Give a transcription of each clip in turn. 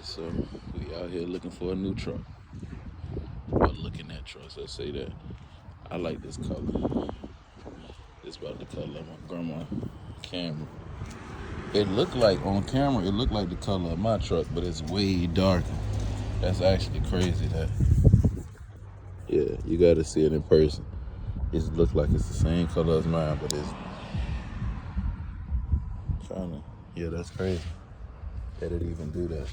Alright, so we out here looking for a new truck. Or looking at trucks, let's say that. I like this color. This about the color of my grandma Camry. It looked like on camera, it looked like the color of my truck, but it's way darker. That's actually crazy that. Yeah, you gotta see it in person. It looks like it's the same color as mine, but it's trying to, yeah, that's crazy that it even do that.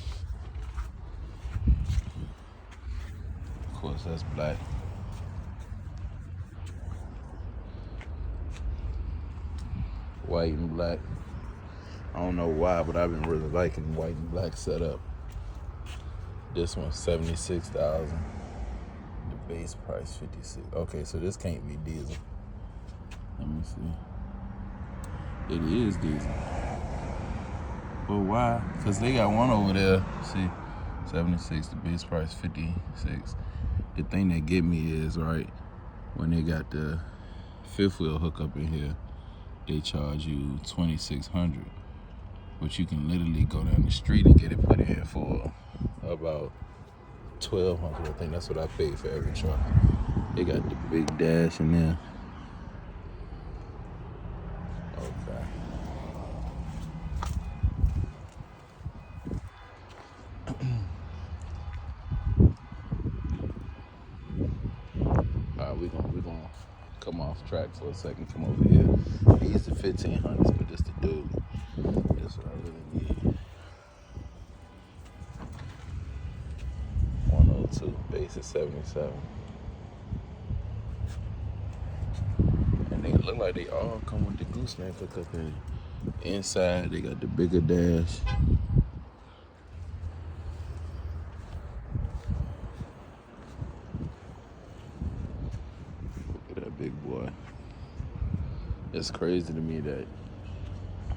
Of course, that's black. White and black. I don't know why, but I've been really liking white and black setup. This one's $76,000. The base price $56,000. Okay, so this can't be diesel. Let me see. It is diesel. But why? Because they got one over there. See, 76. The base price $56,000. The thing that get me is right when they got the fifth wheel hookup in here. They charge you $2,600, but you can literally go down the street and get it put in for about $1,200. I think that's what I paid for every truck. They got the big dash in there. Okay. All right, we gonna come off track for a second. Come over here. These the 1500s, but this the dude. That's what I really need. 102, base is 77. And they look like they all come with the gooseneck hookup in it. Inside, they got the bigger dash. Look at that big boy. It's crazy to me that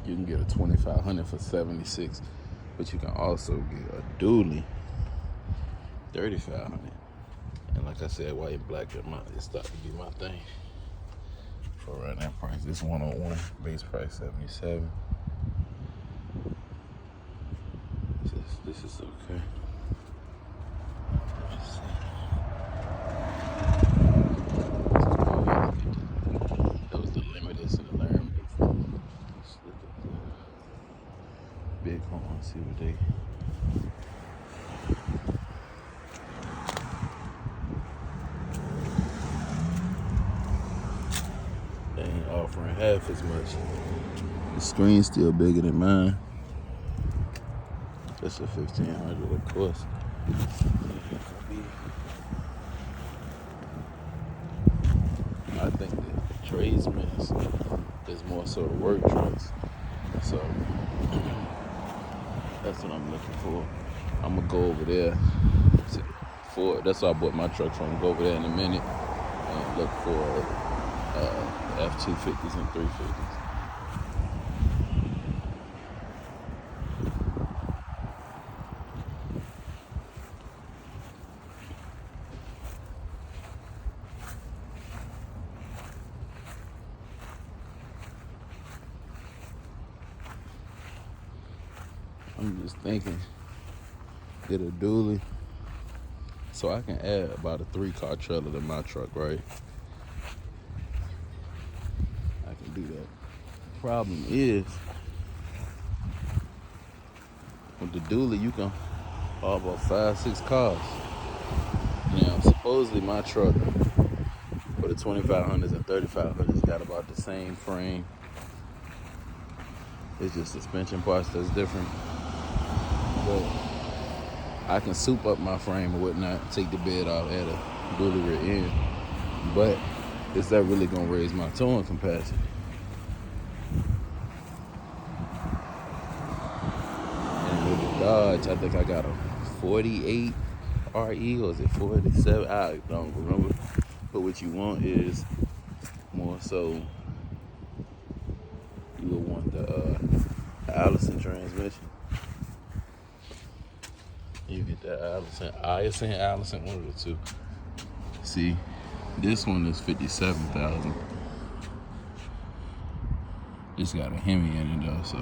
you can get a 2500 for 76, but you can also get a dually 3500. And like I said, white and black, it started to be my thing. For around that price, this 101, base price 77. This is okay. Let's see. That was the limiters and the alarm. Let's look at the big horn, see what they. They ain't offering half as much. The screen's still bigger than mine. That's a 1500, of course. I think the tradesmen is more so work trucks. So that's what I'm looking for. I'm gonna go over there for. That's why I bought my truck from. Go over there in a minute and look for F-250s and 350s. I'm just thinking, get a dually so I can add about a 3-car trailer to my truck, right? I can do that. Problem is, with the dually, you can haul about 5-6 cars. Now, supposedly my truck for the 2500s and 3500s got about the same frame. It's just suspension parts that's different. But I can soup up my frame and whatnot, take the bed out, add a dually rear end. But is that really gonna raise my towing capacity? And with the Dodge, I think I got a 48 RE, or is it 47? I don't remember. But what you want is more so, you would want the Allison transmission. You get that Allison, one of the two. See, this one is 57,000. This got a Hemi in it though, so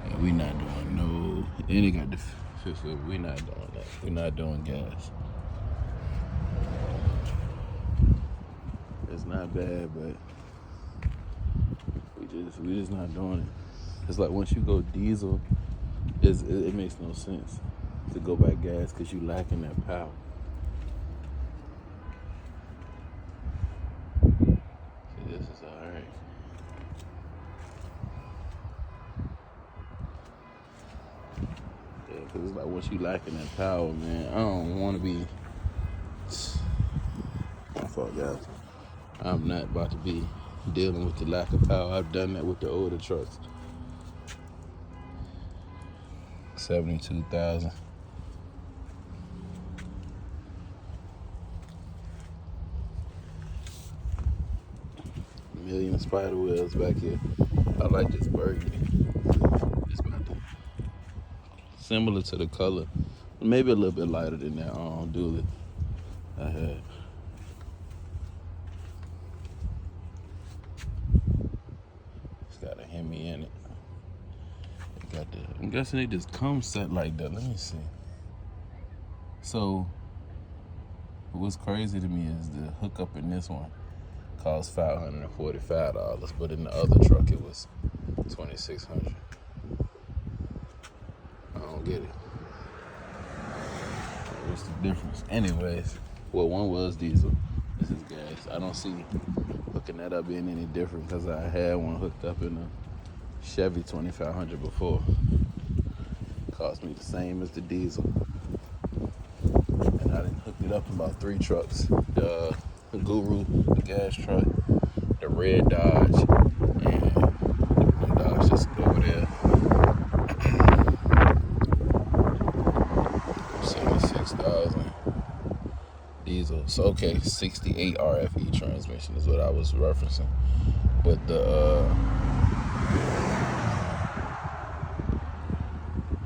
yeah, we not doing no. Then it got the So we not doing that. We're not doing gas. It's not bad, but we just not doing it. It's like once you go diesel, it makes no sense to go back gas because you lacking that power. So this is all right. Yeah, because it's like once you lacking that power, man, I don't want to be. My fault, guys. I'm not about to be dealing with the lack of power. I've done that with the older trucks. 72,000. Million spider webs back here. I like this burgundy. It's about to, similar to the color, maybe a little bit lighter than that dually I had. It's got a Hemi in it. I'm guessing it just comes set like that. Let me see. So, what's crazy to me is the hookup in this one cost $545, but in the other truck it was $2,600. I don't get it. What's the difference? Anyways, well, one was diesel. This is gas. I don't see hooking that up being any different because I had one hooked up in a Chevy 2500 before. Cost me the same as the diesel. And I done hooked it up in about 3 trucks. The Guru, the gas truck, the red Dodge, and the Dodge just over there. 76,000 diesel. So okay, 68 RFE transmission is what I was referencing. But the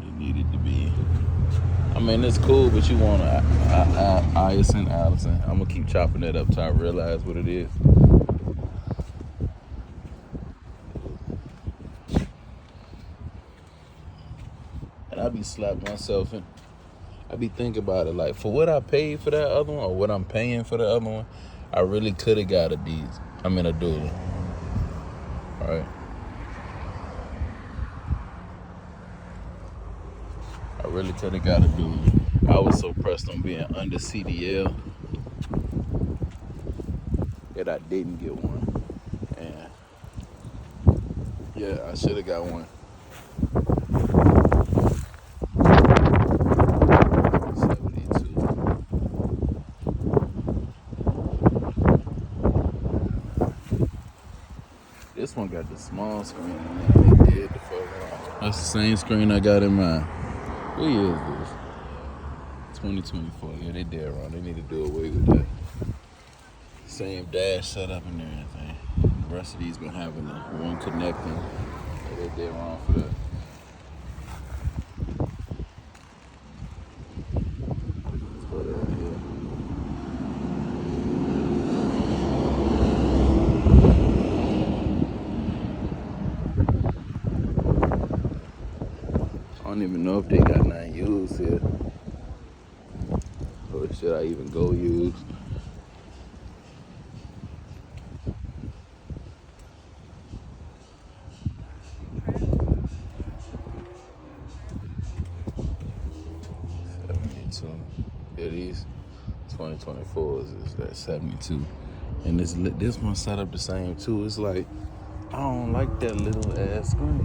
it needed to be. I mean, it's cool, but you want a Allison. I'm gonna keep chopping that up till I realize what it is. And I be slapping myself in. I be thinking about it like, for what I paid for that other one, or what I'm paying for the other one, I really could have got a dually. All right. I really could have got a dually. I was so pressed on being under CDL that I didn't get one. And yeah, I should have got one. 72. This one got the small screen in it. They did the fuck wrong. That's the same screen I got in mine. What year is this? 2024. Yeah, they did wrong. They need to do away with that. Same dash setup and everything. The rest of these been having the one connecting. Yeah, they did wrong for that. Let's put it right here. I don't even know if they got 9 used here. Or should I even go use? Yeah, these 2024s is that 72. And this one set up the same too. It's like, I don't like that little ass screen.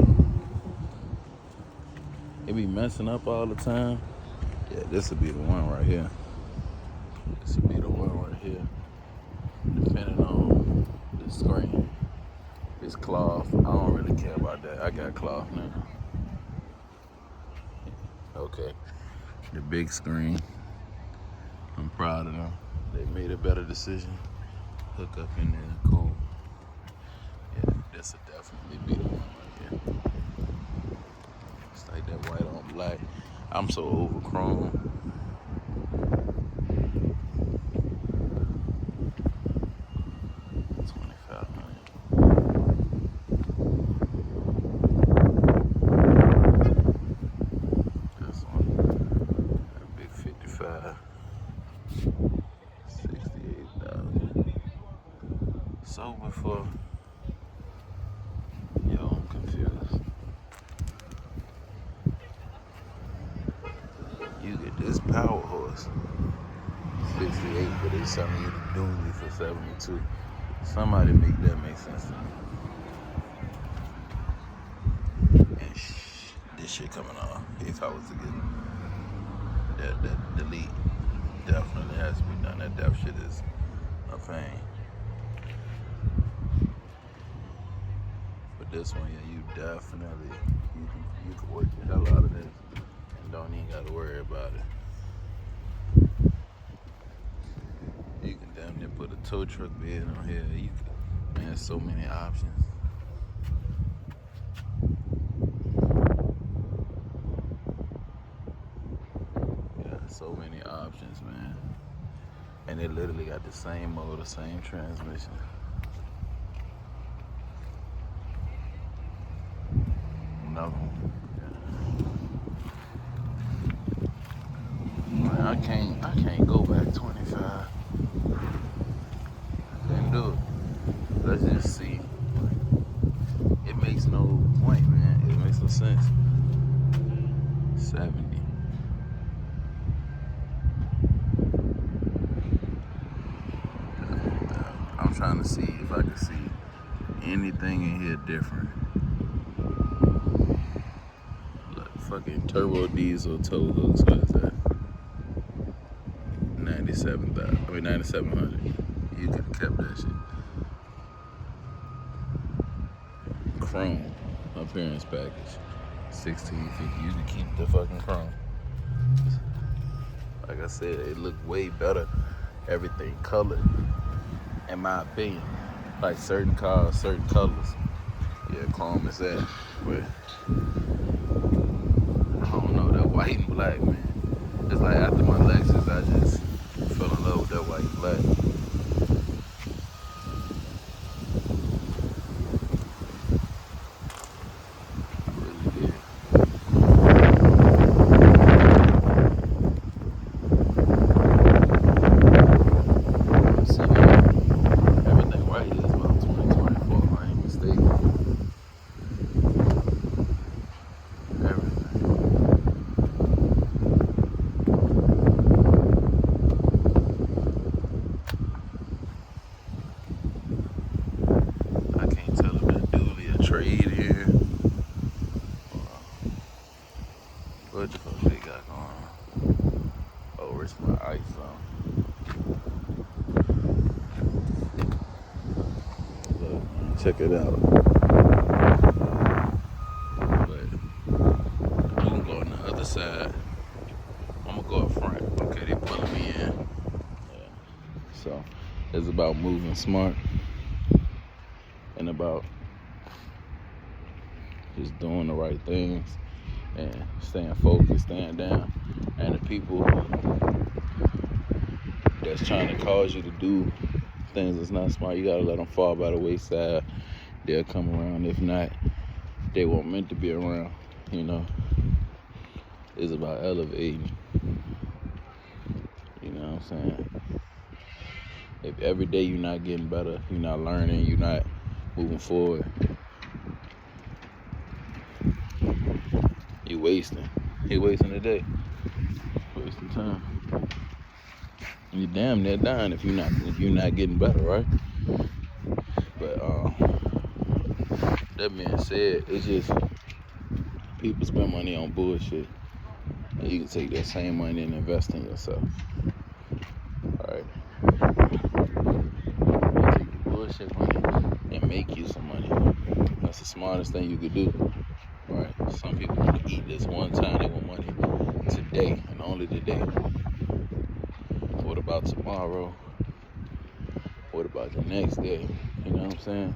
It be messing up all the time. Yeah, this would be the one right here. This would be the one right here. Depending on the screen. It's cloth. I don't really care about that. I got cloth now. Okay. The big screen. I'm proud of them. They made a better decision. Hook up in there, cool. Yeah, this would definitely be the one right here. It's like that white on black. I'm so over chrome. This one. 35. 68,000. Sober for, yo, I'm confused. You get this power horse, 68, but they selling you the dually for 72. Somebody make that make sense to me. And this shit coming off. If I was to get that delete, definitely has to be done. That depth shit is a pain. But this one, yeah, you definitely you can work the hell out of this and don't even gotta worry about it. You can damn near put a tow truck bed on here. You can, man, so many options. Yeah, so many options, man. And they literally got the same motor, same transmission. No. Man, I can't go back 25. I can't do it. Let's just see. It makes no point, man. It makes no sense. 70. I'm trying to see if I can see anything in here different. Like fucking turbo diesel tow hooks. What is that? 9,700. You could have kept that shit. Chrome appearance package, $16.50. You can keep the fucking chrome. Like I said, it looked way better. Everything colored, in my opinion. Like certain cars, certain colors. Yeah, chrome is that. But I don't know, that white and black, man. It's like after my Lexus, I just fell in love with that white and black. Trade here. What the fuck they got going on? Oh, it's my ice on. Look, check it out. But I'm gonna go on the other side. I'm gonna go up front. Okay, they pulling me in. Yeah. So it's about moving smart and about just doing the right things and staying focused, staying down. And the people that's trying to cause you to do things that's not smart, you gotta let them fall by the wayside. They'll come around. If not, they weren't meant to be around. You know, it's about elevating. You know what I'm saying? If every day you're not getting better, you're not learning, you're not moving forward, you're wasting. You're wasting the day. Wasting time. You're damn near dying if you're not getting better, right? But that being said, it's just people spend money on bullshit, and you can take that same money and invest in yourself. All right. You take the bullshit money and make you some money. That's the smartest thing you could do. Right? Some people want to eat this one time. They want money today and only today. What about tomorrow? What about the next day? You know what I'm saying?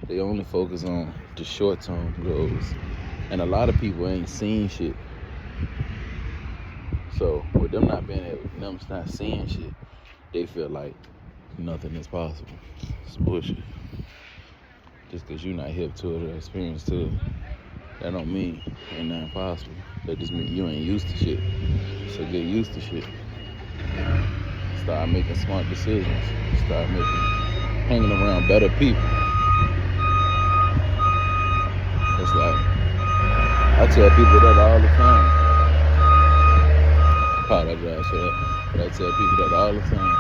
They only focus on the short-term goals. And a lot of people ain't seen shit. So with them not seeing shit, they feel like nothing is possible. It's bullshit. Just because you're not hip to it or experienced to it, that don't mean ain't nothing possible. That just mean you ain't used to shit. So get used to shit. start making smart decisions. Start hanging around better people. It's like, I tell people that all the time. Apologize for that. But I tell people that all the time.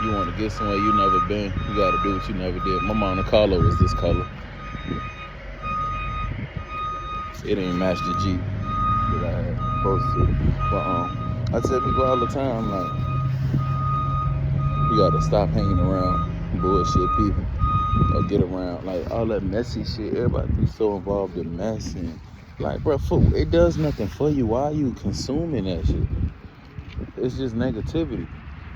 You want to get somewhere you never been, you got to do what you never did. My Monte Carlo was this color. It didn't match the Jeep that I had supposed to. But I tell people all the time, like, you got to stop hanging around bullshit people. Or get around, like, all that messy shit. Everybody be so involved in mess. And, like, bro, it does nothing for you. Why are you consuming that shit? It's just negativity.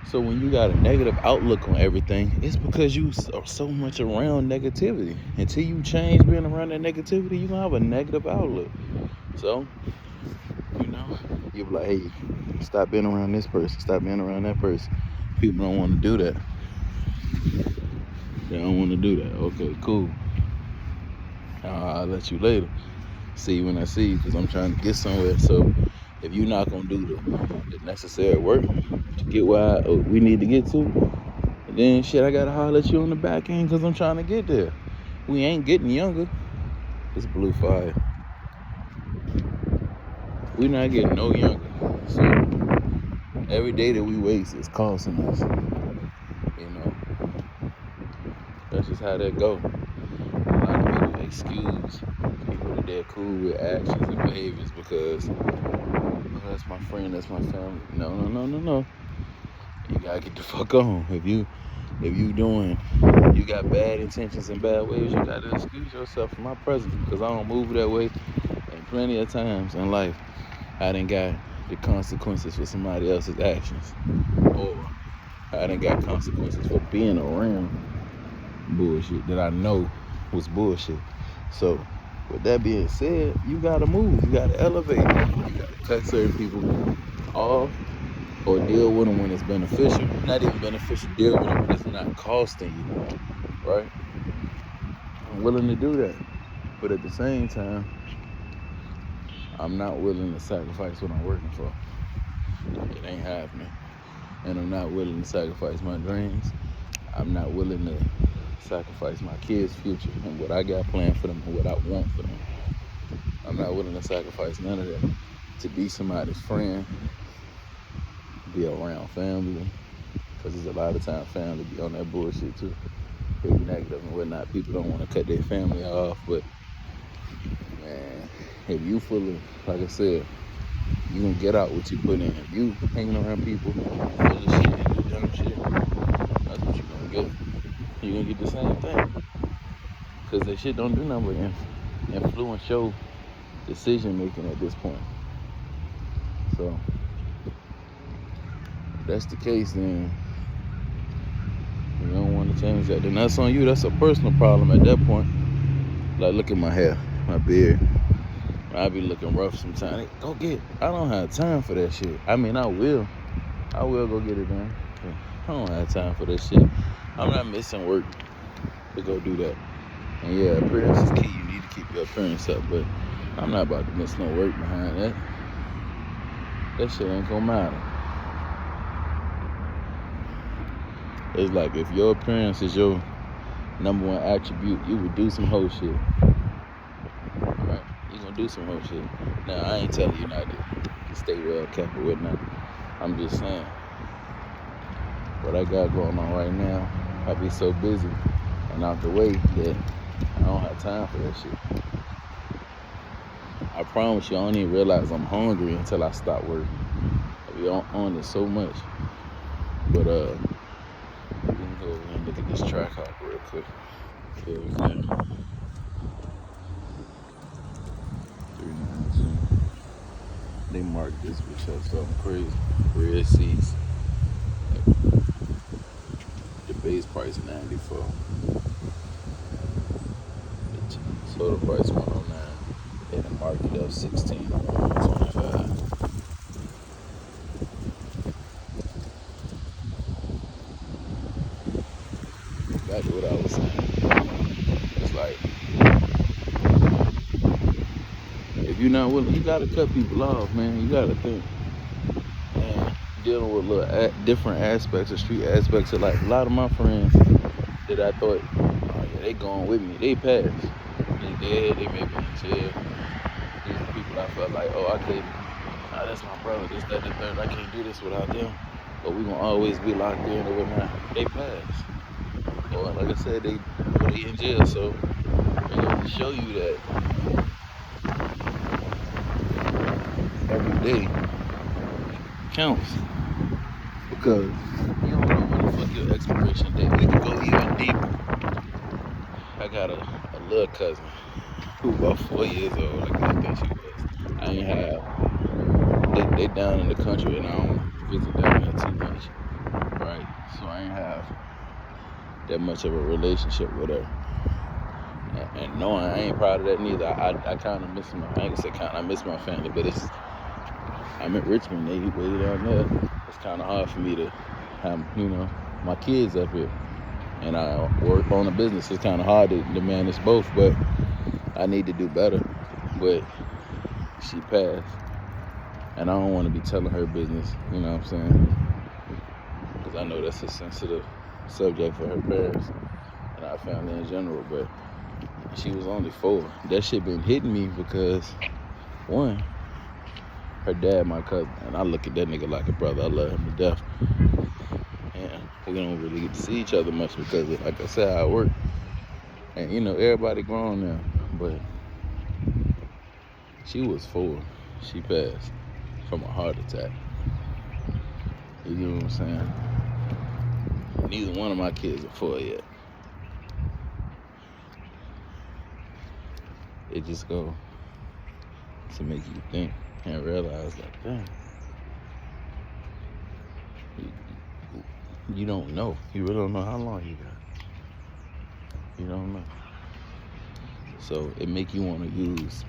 So when you got a negative outlook on everything, it's because you are so much around negativity. Until you change being around that negativity, you're going to have a negative outlook. So, you be like, hey, stop being around this person. Stop being around that person. People don't want to do that. They don't want to do that. Okay, cool. I'll let you later. See you when I see you, because I'm trying to get somewhere. So if you're not going to do the necessary work to get where we need to get to, then shit, I got to holler at you on the back end because I'm trying to get there. We ain't getting younger. It's blue fire. We not getting no younger. So every day that we waste is costing us. That's just how that go. A lot of people excuse people that they're cool with actions and behaviors because that's my friend, that's my family. No. You gotta get the fuck on. If you got bad intentions and bad ways, you gotta excuse yourself from my presence, because I don't move that way. And plenty of times in life, I done got the consequences for somebody else's actions, or I done got consequences for being around bullshit that I know was bullshit. So with that being said, you gotta move, you gotta elevate, you gotta cut certain people off or deal with them when it's beneficial. Not even beneficial, deal with them when it's not costing you, right? I'm willing to do that, but at the same time, I'm not willing to sacrifice what I'm working for. It ain't happening. And I'm not willing to sacrifice my dreams. I'm not willing to sacrifice my kids' future and what I got planned for them and what I want for them. I'm not willing to sacrifice none of that to be somebody's friend, be around family, because there's a lot of times family be on that bullshit too. They be negative and whatnot. People don't want to cut their family off, but man, if you full of, like I said, you gonna get out what you put in. If you hanging around people full of shit and do dumb shit, that's what you gonna get. You're gonna get the same thing, because that shit don't do nothing but influence your decision making at this point. So if that's the case, then you don't want to change that. Then that's on you. That's a personal problem at that point. Like, look at my hair, my beard. I be looking rough sometimes. I don't have time for that shit. I mean, I will go get it done. I don't have time for that shit. I'm not missing work to go do that. And yeah, appearance is key. You need to keep your appearance up, but I'm not about to miss no work behind that. That shit ain't gonna matter. It's like, if your appearance is your number one attribute, you would do some whole shit. Right? You gonna do some whole shit. Now, I ain't telling you not to stay well kept or whatnot. I'm just saying, what I got going on right now, I be so busy and out the way that I don't have time for that shit. I promise you, I don't even realize I'm hungry until I stop working. I be on it so much. But we can go over and look at this track hop real quick. Here we go. 392. They marked this bitch up something crazy. Red seats. The base price $94. The total price $109. And the market up $16.25. Back to what I was saying. It's like, if you're not willing, you gotta cut people off, man. You gotta think, man, dealing with different aspects of street aspects of life. A lot of my friends that I thought, oh yeah, they going with me, they passed. They dead, they may be in jail. These are people I felt like, oh, I couldn't, that's my brother, this, that, the third, I can't do this without them. But we gonna always be locked in or whatnot. They passed. Or like I said, they in jail, so they gonna show you that every day counts. Because you don't know when the fuck your expiration date. We can go even deeper. I got a little cousin who about 4 years old, like I think she was. I ain't have, they down in the country and I don't visit down there too much, right? So I ain't have that much of a relationship with her. And knowing I ain't proud of that neither. I kind of miss I ain't gonna say kind, I miss my family, but I'm in Richmond, they way down there. It's kind of hard for me to have, my kids up here. And I work on a business. It's kind of hard to manage both, but I need to do better. But she passed. And I don't want to be telling her business, you know what I'm saying? Because I know that's a sensitive subject for her parents and our family in general, but she was only 4. That shit been hitting me because, one, her dad, my cousin, and I look at that nigga like a brother. I love him to death. And we don't really get to see each other much because, like I said, I work. And, everybody grown now. But she was 4. She passed from a heart attack. You know what I'm saying? Neither one of my kids are 4 yet. It just go to make you think and realize that, damn, you don't know. You really don't know how long you got. You don't know. So it make you want to use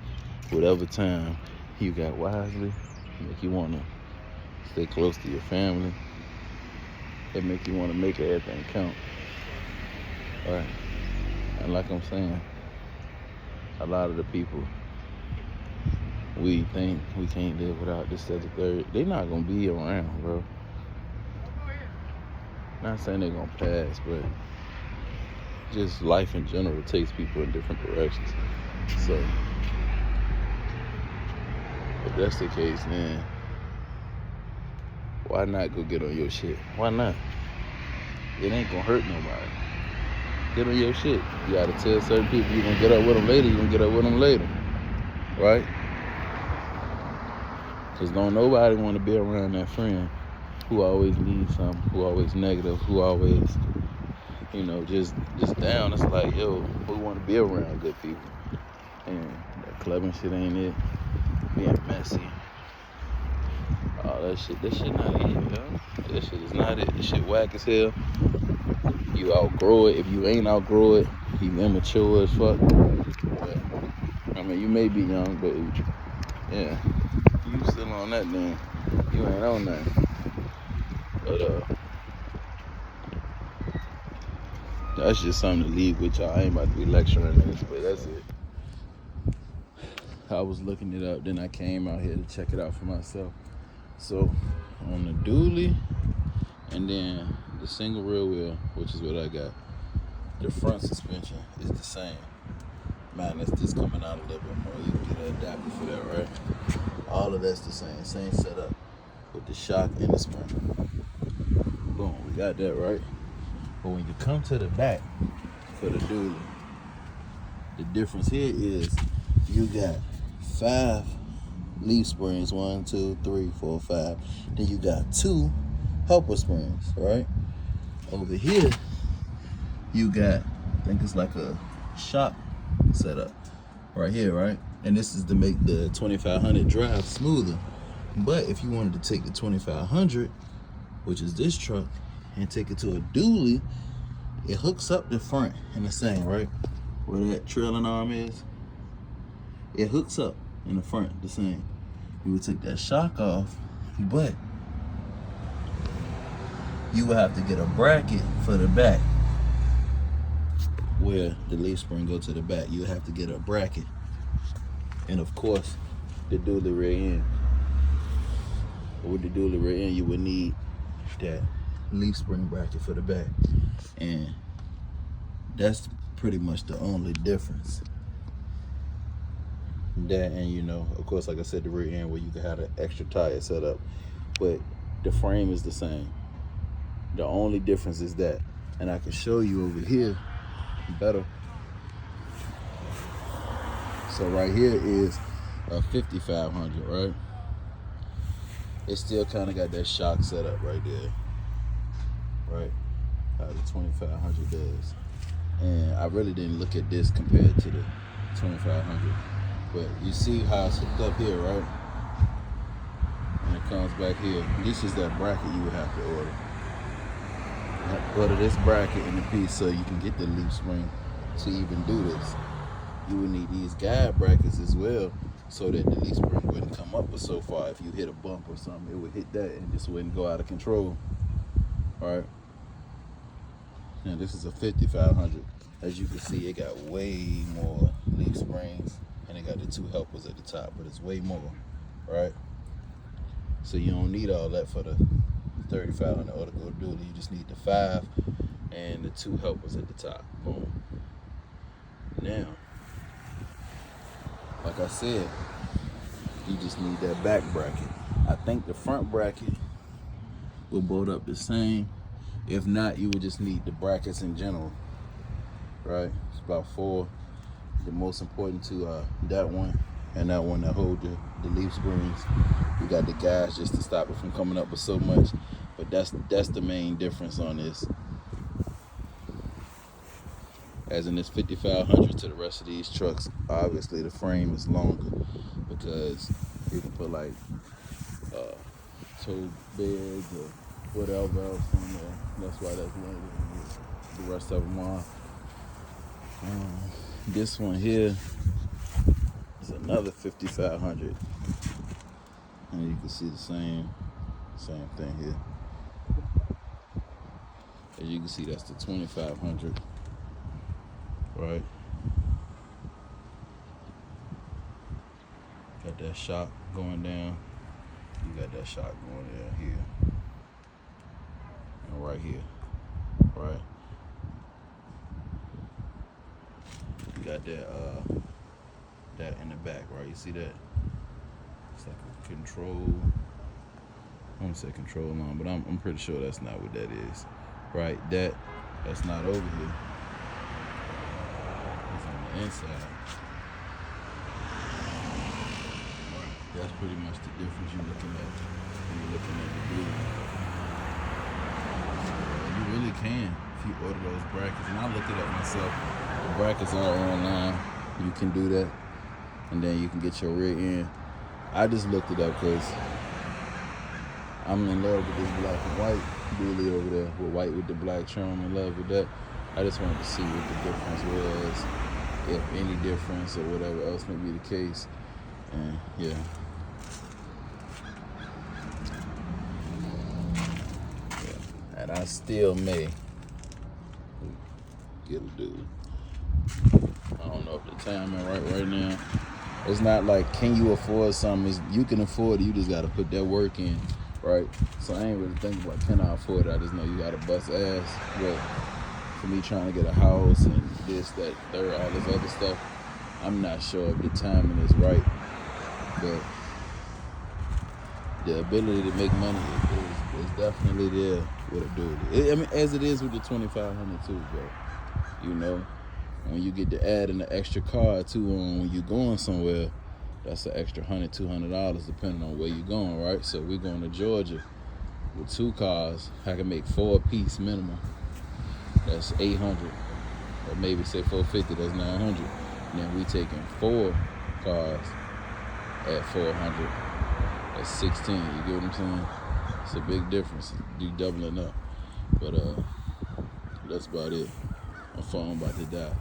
whatever time you got wisely. It make you want to stay close to your family. It make you want to make everything count. All right. And like I'm saying, a lot of the people we think we can't live without this, that, the third, they not gonna be around, bro. Not saying they're gonna pass, but just life in general takes people in different directions. So if that's the case, then why not go get on your shit? Why not? It ain't gonna hurt nobody. Get on your shit. You gotta tell certain people you're gonna get up with them later, you're gonna get up with them later. Right? Because don't nobody want to be around that friend who always needs something, who always negative, who always, just down. It's like, yo, we want to be around good people. And that clubbing shit ain't it. Being messy. All that shit not it, yo. That shit is not it. This shit whack as hell. You outgrow it. If you ain't outgrow it, you immature as fuck. But, you may be young, but yeah, you still on that then. You ain't on that. But that's just something to leave with y'all. I ain't about to be lecturing this, but that's it. I was looking it up, then I came out here to check it out for myself. So on the dually and then the single rear wheel, which is what I got, the front suspension is the same. Man, that's just coming out a little bit more. You can get an adapter for that, right? All of that's the same setup with the shock and the spring. Boom, we got that, right? But when you come to the back for the dually, the difference here is you got 5 leaf springs, 1, 2, 3, 4, 5. Then you got 2 helper springs, right? Over here, you got, I think it's like a shock setup right here, right? And this is to make the 2500 drive smoother. But if you wanted to take the 2500, which is this truck, and take it to a dually, it hooks up the front in the same, right? Where that trailing arm is, it hooks up in the front the same. You would take that shock off, but you would have to get a bracket for the back where the leaf spring go to the back. You would have to get a bracket, and of course the dually rear end. But with the dually rear end, you would need that leaf spring bracket for the back. And that's pretty much the only difference. That, and you know, of course, like I said, the rear end where you can have an extra tire set up, but the frame is the same. The only difference is that, and I can show you over here better. So right here is a 5500, right? It still kind of got that shock set up right there, right? How the 2500 does. And I really didn't look at this compared to the 2500. But you see how it's hooked up here, right? And it comes back here. This is that bracket you would have to order. Order this bracket in the piece so you can get the leaf spring to even do this. You would need these guide brackets as well so that the leaf spring wouldn't come up so far. If you hit a bump or something, it would hit that and just wouldn't go out of control. All right. Now this is a 5500. As you can see, it got way more leaf springs. And it got the 2 helpers at the top, but it's way more, right? So you don't need all that for the 3500 or to go dually. You just need the 5 and the 2 helpers at the top. Boom. Now, like I said, you just need that back bracket. I think the front bracket will bolt up the same. If not, you would just need the brackets in general, right? It's about 4. The most important to that one and that one that hold the leaf springs. You got the guys just to stop it from coming up with so much. But that's the main difference on this. As in this 5500 to the rest of these trucks, obviously the frame is longer because you can put like toe beds or whatever else on there. That's why that's longer than the rest of them are. This one here is another 5500, and you can see the same thing here. As you can see, that's the 2500, right? Got that shock going down. You got that shock going down here and right here, right? You got that in the back, right? You see that? It's like a control. I want to say control line, but I'm pretty sure that's not what that is, right? That's not over here. It's on the inside. That's pretty much the difference you're looking at when you're looking at the dually. You really can if you order those brackets, and I looked it up myself. The brackets are online. You can do that, and then you can get your rear end. I just looked it up because I'm in love with this black and white dually over there, with white with the black trim. I'm in love with that. I just wanted to see what the difference was, if any difference or whatever else may be the case. And yeah. And I still may get a dually. I don't know if the time is right now. It's not like, can you afford something? You can afford it, you just gotta put that work in, right? So I ain't really thinking about, can I afford it? I just know you gotta bust ass. But for me trying to get a house and this, that, third, all this other stuff, I'm not sure if the timing is right. But the ability to make money is definitely there with a dually. I mean, as it is with the 2500 too, bro. You know, when you get to add an extra car too on when you're going somewhere, that's an extra $100, $200 depending on where you're going, right? So we're going to Georgia with 2 cars. I can make 4 apiece minimum. That's 800, or maybe say 450. That's 900. And then we taking 4 cars at 400. That's 16. You get what I'm saying? It's a big difference. You doubling up. But that's about it. My phone about to die.